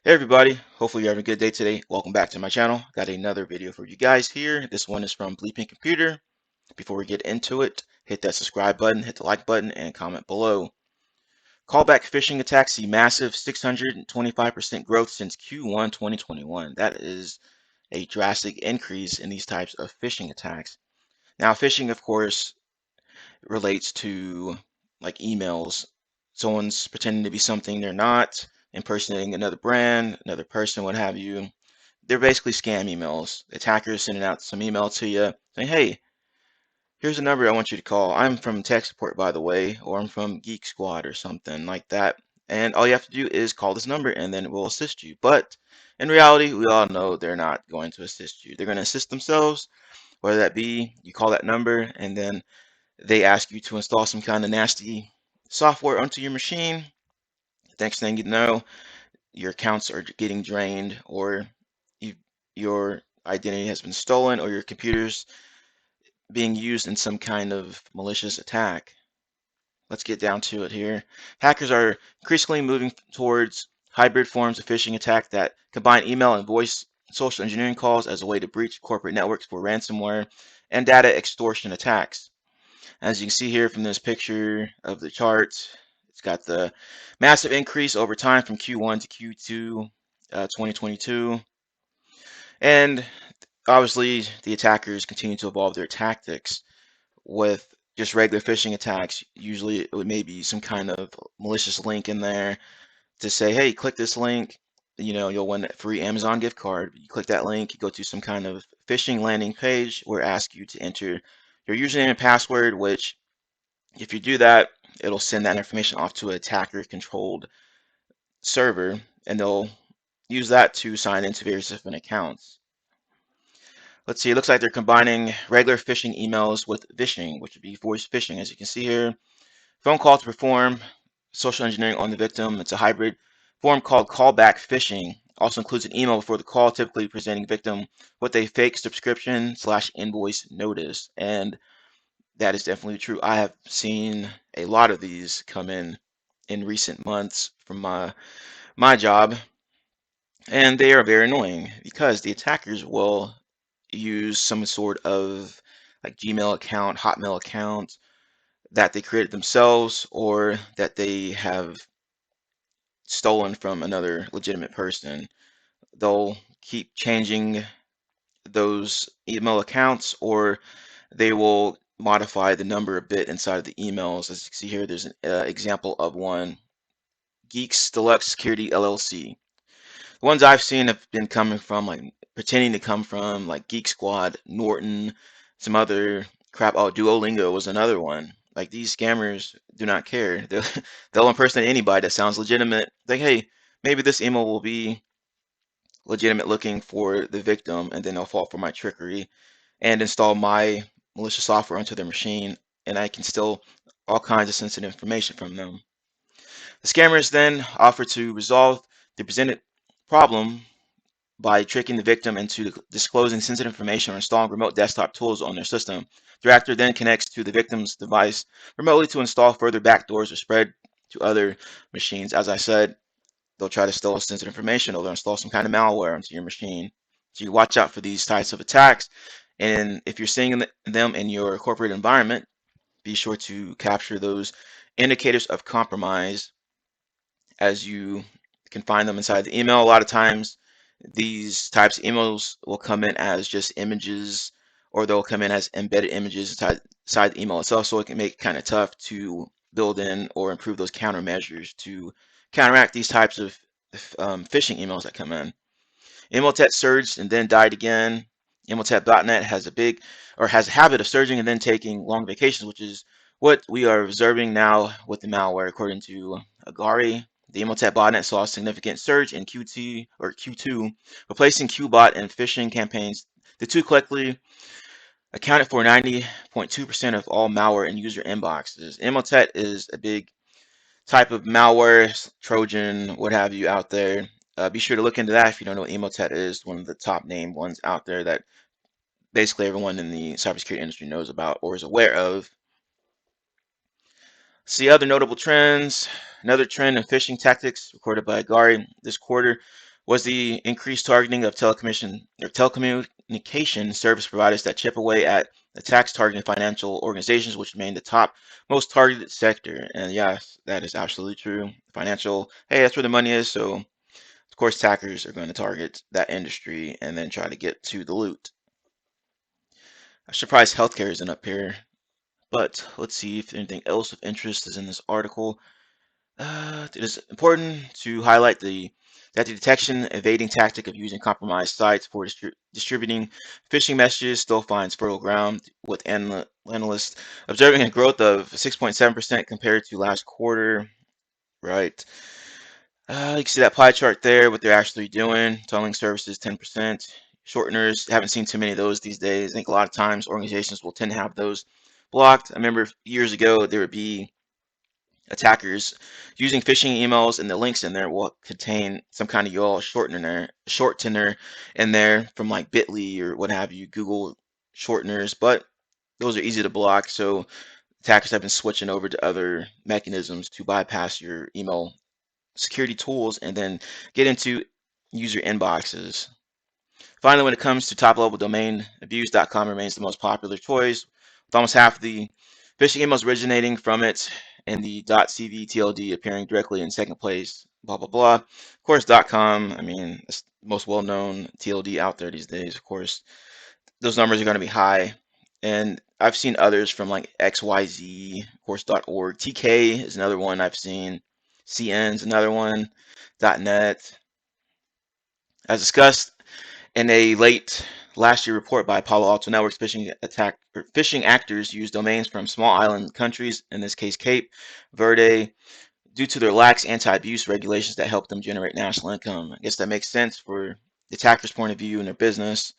Hey everybody, hopefully you're having a good day today. Welcome back to my channel. Got another video for you guys here. This one is from Bleeping Computer. Before we get into it, hit that subscribe button, hit the like button, and comment below. Callback phishing attacks see massive 625% growth since Q1 2021. That is a drastic increase in these types of phishing attacks. Now, phishing, of course, relates to like emails. Someone's pretending to be something they're not, impersonating another brand, another person, what have you. They're basically scam emails. The attackers sending out some email to you saying, hey, here's a number I want you to call. I'm from tech support, by the way, or I'm from Geek Squad or something like that. And all you have to do is call this number and then it will assist you. But in reality, we all know they're not going to assist you. They're going to assist themselves, whether that be you call that number and then they ask you to install some kind of nasty software onto your machine. Next thing you know, your accounts are getting drained, or your identity has been stolen, or your computer's being used in some kind of malicious attack. Let's get down to it here. Hackers are increasingly moving towards hybrid forms of phishing attack that combine email and voice social engineering calls as a way to breach corporate networks for ransomware and data extortion attacks. As you can see here from this picture of the chart, it's got the massive increase over time from Q1 to Q2 2022. And obviously, the attackers continue to evolve their tactics with just regular phishing attacks. Usually, it would maybe some kind of malicious link in there to say, hey, click this link. You'll win a free Amazon gift card. You click that link, you go to some kind of phishing landing page where it asks you to enter your username and password, which if you do that, it'll send that information off to an attacker-controlled server, and they'll use that to sign into various different accounts. Let's see, it looks like they're combining regular phishing emails with phishing, which would be voice phishing. As you can see here, phone call to perform social engineering on the victim. It's a hybrid form called callback phishing. Also includes an email before the call, typically presenting victim with a fake subscription/invoice notice. And that is definitely true. I have seen a lot of these come in recent months from my job, and they are very annoying because the attackers will use some sort of like Gmail account, Hotmail account that they created themselves or that they have stolen from another legitimate person. They'll keep changing those email accounts, or they will modify the number a bit inside of the emails. As you can see here, there's an example of one, Geeks Deluxe Security LLC. The ones I've seen have been coming from, like, pretending to come from, like, Geek Squad, Norton, some other crap. Oh, Duolingo was another one. Like, these scammers do not care. They'll impersonate anybody that sounds legitimate. Like, hey, maybe this email will be legitimate looking for the victim, and then they'll fall for my trickery and install my malicious software onto their machine, and I can steal all kinds of sensitive information from them. The scammers then offer to resolve the presented problem by tricking the victim into disclosing sensitive information or installing remote desktop tools on their system. The actor then connects to the victim's device remotely to install further backdoors or spread to other machines. As I said, they'll try to steal sensitive information, or they'll install some kind of malware onto your machine. So you watch out for these types of attacks. And if you're seeing them in your corporate environment, be sure to capture those indicators of compromise as you can find them inside the email. A lot of times, these types of emails will come in as just images, or they'll come in as embedded images inside the email itself. So it can make it kind of tough to build in or improve those countermeasures to counteract these types of phishing emails that come in. Imhotep surged and then died again. Imhotep.net has a habit of surging and then taking long vacations, which is what we are observing now with the malware. According to Agari, the Imhotep botnet saw a significant surge in Q2, replacing Qbot and phishing campaigns. The two collectively accounted for 90.2% of all malware in user inboxes. Imhotep is a big type of malware, Trojan, what have you out there. Be sure to look into that if you don't know what Emotet is, one of the top named ones out there that basically everyone in the cybersecurity industry knows about or is aware of. See other notable trends. Another trend in phishing tactics recorded by Agari this quarter was the increased targeting of telecommunication service providers that chip away at attacks targeting financial organizations, which remain the top most targeted sector. And yes, that is absolutely true. Financial, hey, that's where the money is. So of course, attackers are going to target that industry and then try to get to the loot. I'm surprised healthcare isn't up here, but let's see if anything else of interest is in this article. It is important to highlight that the detection evading tactic of using compromised sites for distributing phishing messages still finds fertile ground, with analysts observing a growth of 6.7% compared to last quarter. Right. You can see that pie chart there, what they're actually doing. Tunneling services, 10%. Shorteners, haven't seen too many of those these days. I think a lot of times organizations will tend to have those blocked. I remember years ago there would be attackers using phishing emails, and the links in there will contain some kind of URL shortener in there from like Bitly or what have you, Google shorteners, but those are easy to block. So attackers have been switching over to other mechanisms to bypass your email security tools and then get into user inboxes. Finally, when it comes to top-level domain abuse.com remains the most popular choice, with almost half the phishing emails originating from it and the .cv TLD appearing directly in second place, blah, blah, blah. Of course, .com, I mean, it's the most well-known TLD out there these days. Of course, those numbers are going to be high. And I've seen others from like XYZ, of course, .org. TK is another one I've seen. CN is another one. .net. As discussed, in a late last year report by Palo Alto Networks, phishing actors use domains from small island countries, in this case Cape Verde, due to their lax anti-abuse regulations that help them generate national income. I guess that makes sense for the attacker's point of view and their business.